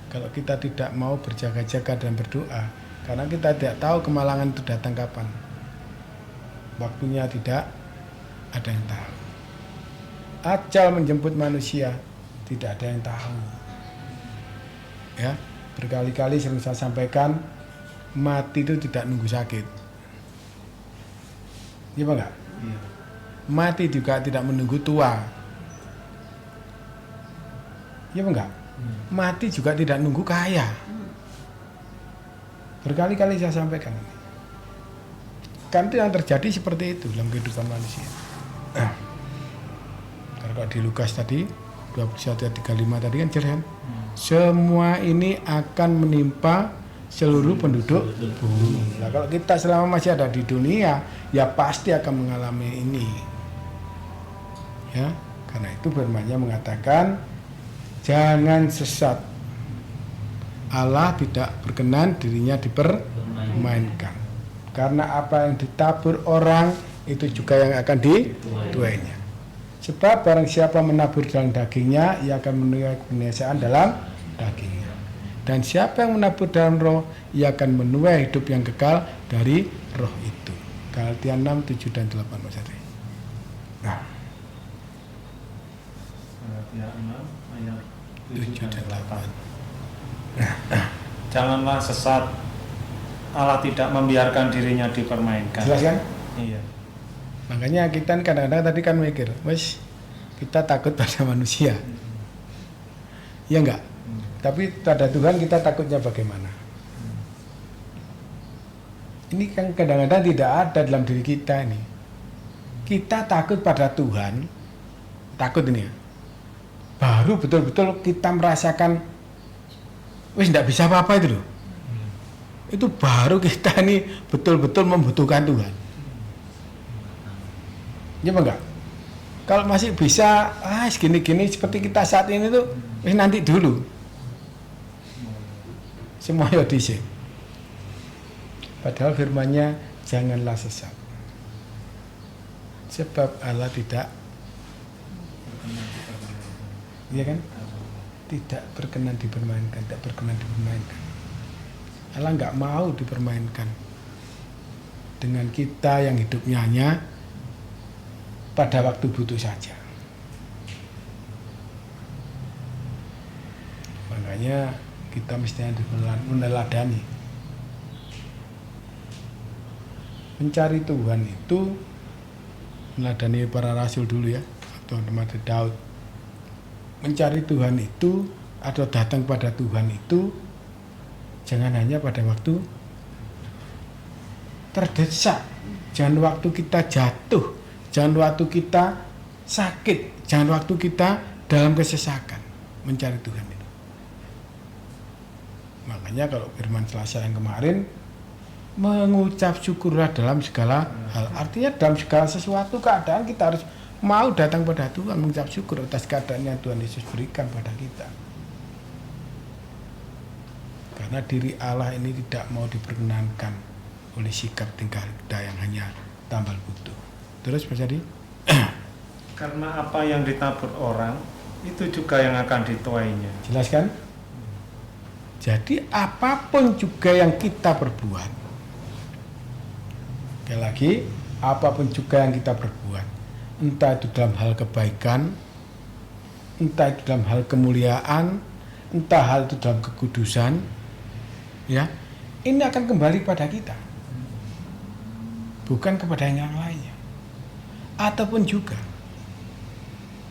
Kalau kita tidak mau berjaga-jaga dan berdoa, karena kita tidak tahu kemalangan itu datang kapan. Waktunya tidak ada yang tahu. Ajal menjemput manusia, tidak ada yang tahu. Ya, berkali-kali sering saya sampaikan, mati itu tidak nunggu sakit. Iya Pak enggak? Iya. Mati juga tidak menunggu tua. Iya Pak enggak? Mati juga tidak nunggu kaya. Berkali-kali saya sampaikan ini. Kan itu yang terjadi seperti itu dalam kehidupan manusia. Kalau di Lukas tadi 21 ayat 35 tadi kan jelas kan? Semua ini akan menimpa seluruh penduduk bumi. Nah, kalau kita selama masih ada di dunia, ya pasti akan mengalami ini. Ya, karena itu firman-Nya mengatakan jangan sesat. Allah tidak berkenan dirinya dipermainkan. Karena apa yang ditabur orang itu juga yang akan dituainya. Sebab barang siapa menabur dalam dagingnya, ia akan menuai kebinasaan dalam dagingnya. Dan siapa yang menabur dalam roh, ia akan menuai hidup yang kekal dari roh itu. Galatia 6, 7 dan 8 Mas Ade. Nah, Galatia 6 ayat 7 dan 8. Janganlah sesat. Allah tidak membiarkan dirinya dipermainkan. Jelas kan? Iya. Makanya kita kadang-kadang tadi kan mikir, wes kita takut pada manusia. Iya enggak? Tapi pada Tuhan kita takutnya bagaimana? Ini kan kadang-kadang tidak ada dalam diri kita ini. Kita takut pada Tuhan, takut ini ya. Baru betul-betul kita merasakan, wes enggak bisa apa-apa itu loh. Itu baru kita ini betul-betul membutuhkan Tuhan. Ya enggak? Kalau masih bisa segini-gini seperti kita saat ini tuh nanti dulu. Semua ya dhisik. Padahal firman-Nya janganlah sesat. Sebab Allah tidak, iya kan? Tidak berkenan dipermainkan, tidak berkenan dipermainkan. Allah nggak mau dipermainkan dengan kita yang hidupnya hanya pada waktu butuh saja. Makanya kita mestinya meneladani. Mencari Tuhan itu meneladani para rasul dulu ya, atau teman Daud. Mencari Tuhan itu atau datang pada Tuhan itu jangan hanya pada waktu terdesak, jangan waktu kita jatuh, jangan waktu kita sakit, jangan waktu kita dalam kesesakan. Mencari Tuhan itu. Makanya kalau firman Selasa yang kemarin, mengucap syukurlah dalam segala hal. Artinya dalam segala sesuatu keadaan kita harus mau datang pada Tuhan, mengucap syukur atas keadaan yang Tuhan Yesus berikan pada kita. Karena diri Allah ini tidak mau diperkenankan oleh sikap tingkah kita yang hanya tambal butuh. Terus Mas Adi? Karena apa yang ditabur orang itu juga yang akan dituainya. Jelas kan? Jadi apapun juga yang kita perbuat, sekali lagi, apapun juga yang kita perbuat, entah itu dalam hal kebaikan, entah itu dalam hal kemuliaan, entah hal itu dalam kekudusan, ya, ini akan kembali pada kita, bukan kepada yang lainnya. Ataupun juga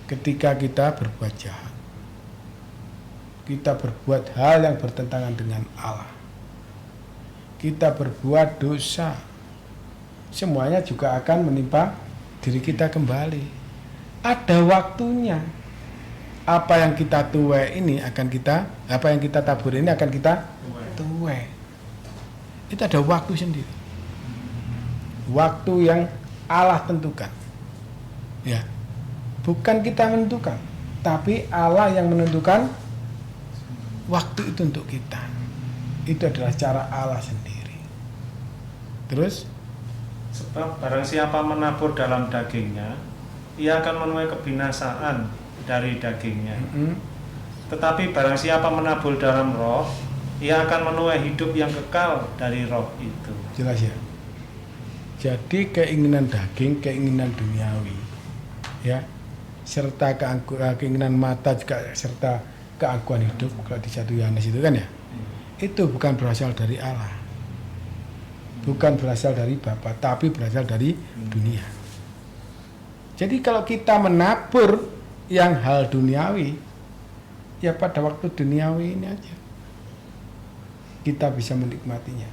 ketika kita berbuat jahat, kita berbuat hal yang bertentangan dengan Allah, kita berbuat dosa, semuanya juga akan menimpa diri kita kembali. Ada waktunya. Apa yang kita tuai ini akan kita, apa yang kita tabur ini akan kita tuai. Itu ada waktu sendiri. Waktu yang Allah tentukan. Ya. Bukan kita menentukan, tapi Allah yang menentukan waktu itu untuk kita. Itu adalah cara Allah sendiri. Terus, sebab barang siapa menabur dalam dagingnya, ia akan menuai kebinasaan dari dagingnya. Tetapi barang siapa menabur dalam roh, ia akan menuai hidup yang kekal dari roh itu. Jelas ya. Jadi keinginan daging, keinginan duniawi ya, serta keinginan mata juga serta keakuan hidup kalau di 1 Yohanes itu kan ya, itu bukan berasal dari Allah, bukan berasal dari Bapa, tapi berasal dari dunia. Jadi kalau kita menabur yang hal duniawi, ya pada waktu duniawi ini aja kita bisa menikmatinya.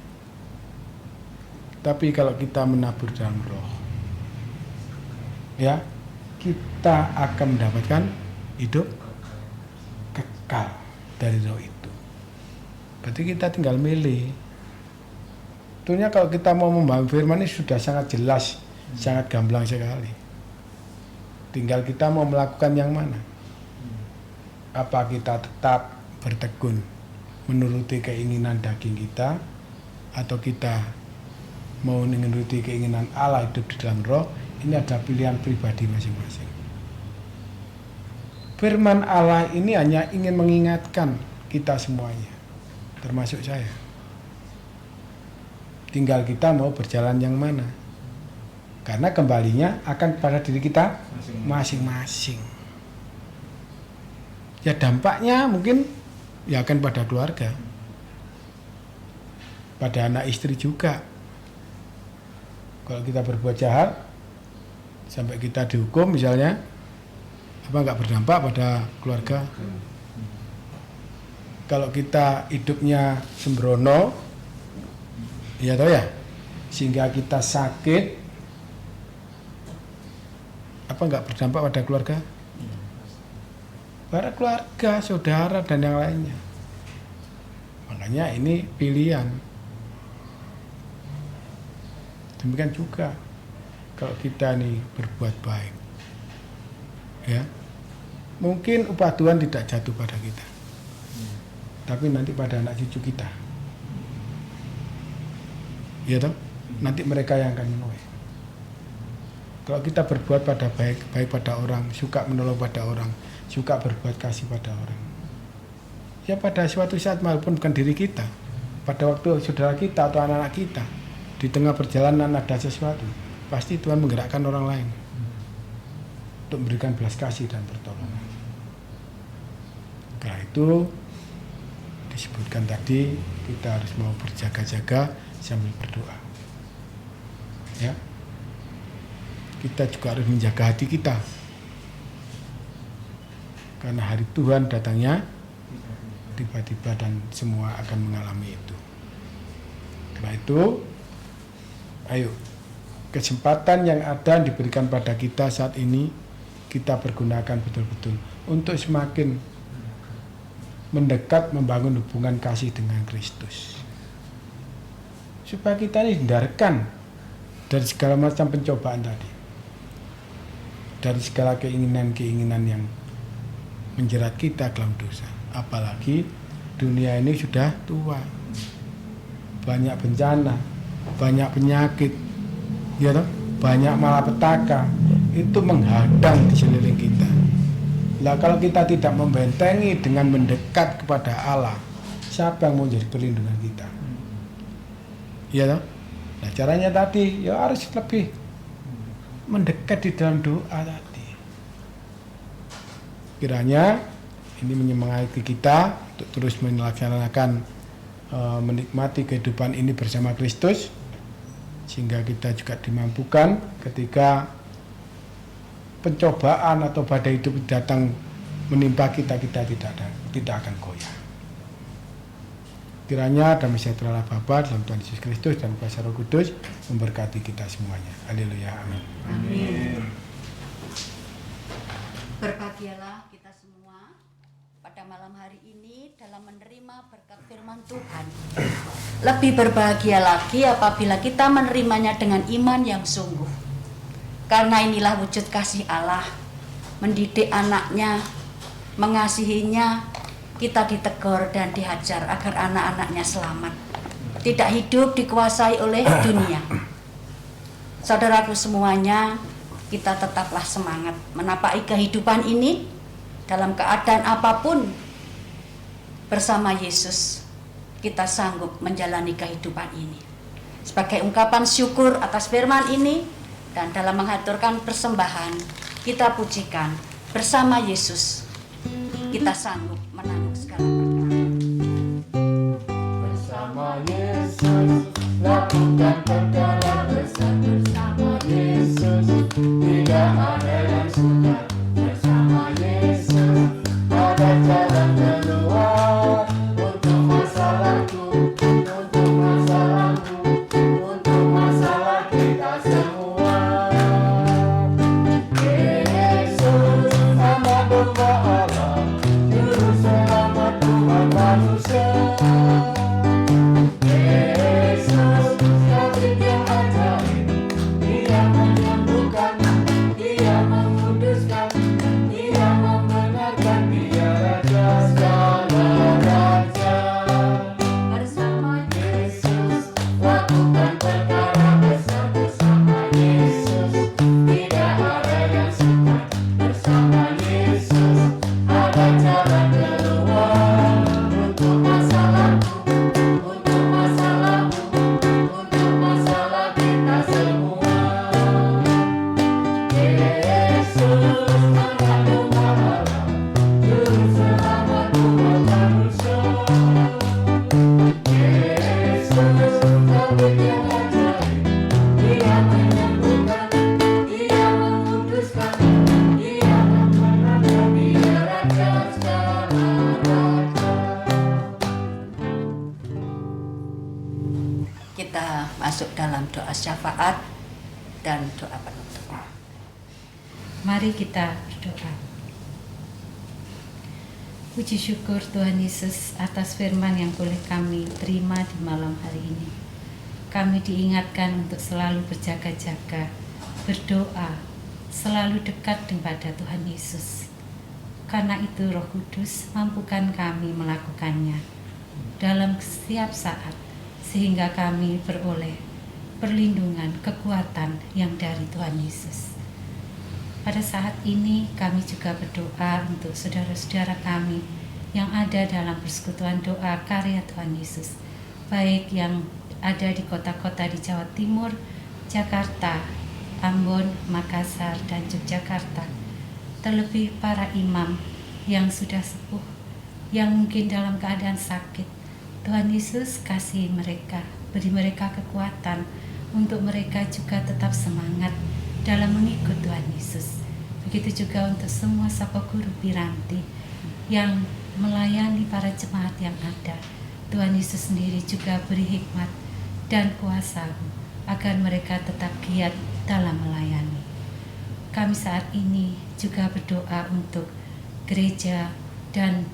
Tapi kalau kita menabur dalam roh, ya, kita akan mendapatkan hidup kekal dari roh itu. Berarti kita tinggal milih. Tentunya kalau kita mau membangun firman ini sudah sangat jelas, sangat gamblang sekali. Tinggal kita mau melakukan yang mana. Apa kita tetap bertekun menuruti keinginan daging kita, atau kita mau menuruti keinginan Allah hidup di dalam roh. Ini adalah pilihan pribadi masing-masing. Firman Allah ini hanya ingin mengingatkan kita semuanya, termasuk saya. Tinggal kita mau berjalan yang mana. Karena kembalinya akan pada diri kita masing-masing. Ya dampaknya mungkin ya akan pada keluarga, pada anak istri juga. Kalau kita berbuat jahat sampai kita dihukum misalnya, apa nggak berdampak pada keluarga? Kalau kita hidupnya sembrono, ya toh ya, sehingga kita sakit, apa nggak berdampak pada keluarga? Pada keluarga, saudara dan yang lainnya. Makanya ini pilihan. Demikian juga kalau kita nih berbuat baik, ya, mungkin upah Tuhan tidak jatuh pada kita, tapi nanti pada anak cucu kita, ya toh, nanti mereka yang akan menuai. Kalau kita berbuat pada baik pada orang, suka menolong pada orang, suka berbuat kasih pada orang, ya pada suatu saat walaupun bukan diri kita, pada waktu saudara kita atau anak-anak kita di tengah perjalanan ada sesuatu, pasti Tuhan menggerakkan orang lain untuk memberikan belas kasih dan pertolongan. Karena itu disebutkan tadi kita harus mau berjaga-jaga sambil berdoa. Ya, kita juga harus menjaga hati kita, karena hari Tuhan datangnya tiba-tiba dan semua akan mengalami itu. Karena itu, ayo, kesempatan yang ada diberikan pada kita saat ini kita pergunakan betul-betul untuk semakin mendekat membangun hubungan kasih dengan Kristus, supaya kita ini hindarkan dari segala macam pencobaan tadi, dari segala keinginan-keinginan yang menjerat kita dalam dosa. Apalagi dunia ini sudah tua, banyak bencana, banyak penyakit, ya toh, banyak malapetaka, itu menghadang di sekeliling kita. Lah kalau kita tidak membentengi dengan mendekat kepada Allah, siapa yang mau jadi perlindungan kita? Ya toh? Nah caranya tadi ya harus lebih mendekat di dalam doa tadi. Kiranya ini menyemangati kita untuk terus melaksanakan menikmati kehidupan ini bersama Kristus, sehingga kita juga dimampukan ketika pencobaan atau badai hidup datang menimpa kita tidak akan goyah. Kiranya damai sejahtera Bapa dalam Tuhan Yesus Kristus dan kuasa Roh Kudus memberkati kita semuanya. Haleluya, amin. Amin. Berbahagialah kita semua pada malam hari ini dalam menerima berkat firman Tuhan. Lebih berbahagia lagi apabila kita menerimanya dengan iman yang sungguh. Karena inilah wujud kasih Allah, mendidik anaknya, mengasihinya, kita ditegur dan dihajar agar anak-anaknya selamat, tidak hidup dikuasai oleh dunia. Saudaraku semuanya, kita tetaplah semangat menapaki kehidupan ini dalam keadaan apapun. Bersama Yesus, kita sanggup menjalani kehidupan ini. Sebagai ungkapan syukur atas firman ini, dan dalam menghaturkan persembahan, Kita pujikan bersama Yesus. Kita sanggup menanggung segala perkara. Bersama Yesus lakukan perkara besar, bersama Yesus tidak ada yang sukar, bersama Yesus ada jalan keluar untuk masalahku, untuk masalahmu, untuk masalah kita semua. Yesus anak domba Allah, juru selamat umat manusia. Yesus tabib yang ajaib, Dia menyembuhkan, Dia menguduskan, Dia membenarkan, Dia Raja segala raja. Bersama Yesus lakukan perkara besar, bersama Yesus tidak ada yang sukar, bersama Yesus ada jalan keluar untuk masalahku, untuk masalahmu, untuk masalah kita semua. Yesus anak domba Allah, juru selamat umat manusia. Yesus tabib yang ajaib, Dia menyembuhkan, Dia menguduskan, Dia membenarkan, Dia Raja segala raja. Kita masuk dalam doa syafaat dan doa penutup. Mari kita berdoa. Puji syukur Tuhan Yesus atas firman yang boleh kami terima di malam hari ini. Kami diingatkan untuk selalu berjaga-jaga, berdoa, selalu dekat kepada Tuhan Yesus. Karena itu Roh Kudus mampukan kami melakukannya dalam setiap saat, sehingga kami beroleh perlindungan, kekuatan yang dari Tuhan Yesus. Pada saat ini kami juga berdoa untuk saudara-saudara kami yang ada dalam persekutuan doa karya Tuhan Yesus, baik yang ada di kota-kota di Jawa Timur, Jakarta, Ambon, Makassar, dan Yogyakarta. Terlebih para imam yang sudah sepuh, yang mungkin dalam keadaan sakit. Tuhan Yesus kasih mereka, beri mereka kekuatan untuk mereka juga tetap semangat dalam mengikut Tuhan Yesus. Begitu juga untuk semua Sapa Guru Piranti yang melayani para jemaat yang ada. Tuhan Yesus sendiri juga beri hikmat dan kuasa agar mereka tetap giat dalam melayani. Kami saat ini juga berdoa untuk gereja dan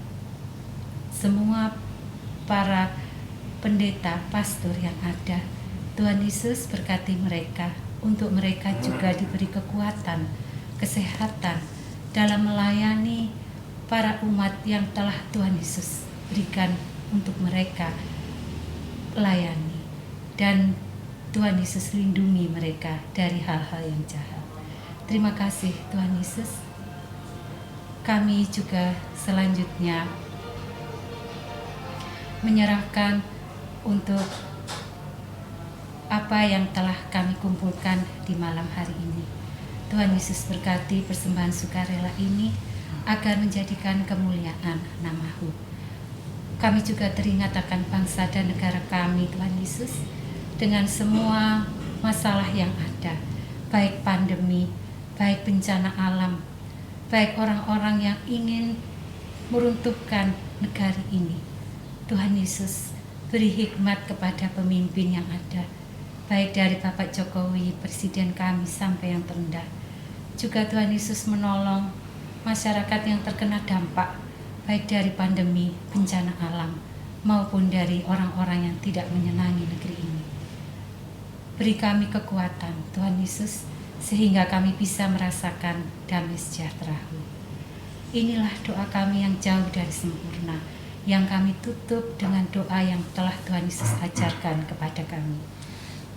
semua para pendeta, pastor yang ada. Tuhan Yesus berkati mereka, untuk mereka juga diberi kekuatan, kesehatan dalam melayani para umat yang telah Tuhan Yesus berikan untuk mereka layani. Dan Tuhan Yesus lindungi mereka dari hal-hal yang jahat. Terima kasih Tuhan Yesus. Kami juga selanjutnya menyerahkan untuk apa yang telah kami kumpulkan di malam hari ini. Tuhan Yesus berkati persembahan sukarela ini agar menjadikan kemuliaan nama-Mu. Kami juga teringat akan bangsa dan negara kami, Tuhan Yesus, dengan semua masalah yang ada, baik pandemi, baik bencana alam, baik orang-orang yang ingin meruntuhkan negara ini. Tuhan Yesus, beri hikmat kepada pemimpin yang ada, baik dari Bapak Jokowi, Presiden kami sampai yang terendah. Juga Tuhan Yesus menolong masyarakat yang terkena dampak, baik dari pandemi, bencana alam, maupun dari orang-orang yang tidak menyenangi negeri ini. Beri kami kekuatan, Tuhan Yesus, sehingga kami bisa merasakan damai sejahtera-Mu. Inilah doa kami yang jauh dari sempurna, yang kami tutup dengan doa yang telah Tuhan Yesus ajarkan kepada kami.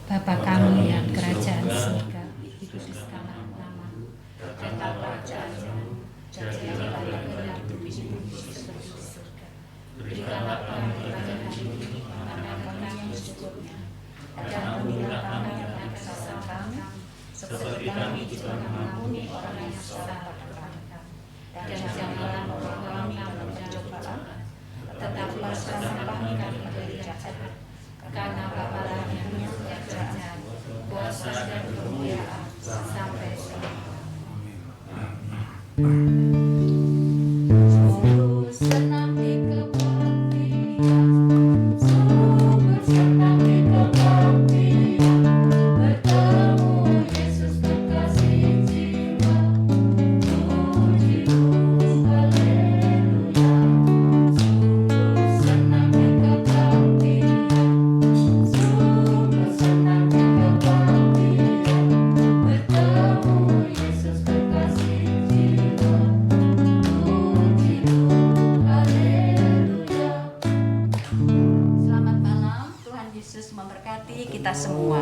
Bapa kami yang kerajaan surga, dikuduskanlah nama-Mu, datanglah kerajaan-Mu, jadilah kehendak-Mu di bumi seperti di surga. Berikanlah kami pada hari ini makanan kami yang secukupnya, dan ampunilah kami akan kesalahan kami, seperti kami juga mengampuni orang yang salah Sungguh senang dikebaktian, sungguh senang dikebaktian, bertemu Yesus kekasih jiwa. Puji Tuhan, haleluya. Sungguh senang dikebaktian, sungguh senang dikebaktian, bertemu Yesus kekasih jiwa. Puji Tuhan, haleluya. Selamat malam, Tuhan Yesus memberkati kita semua.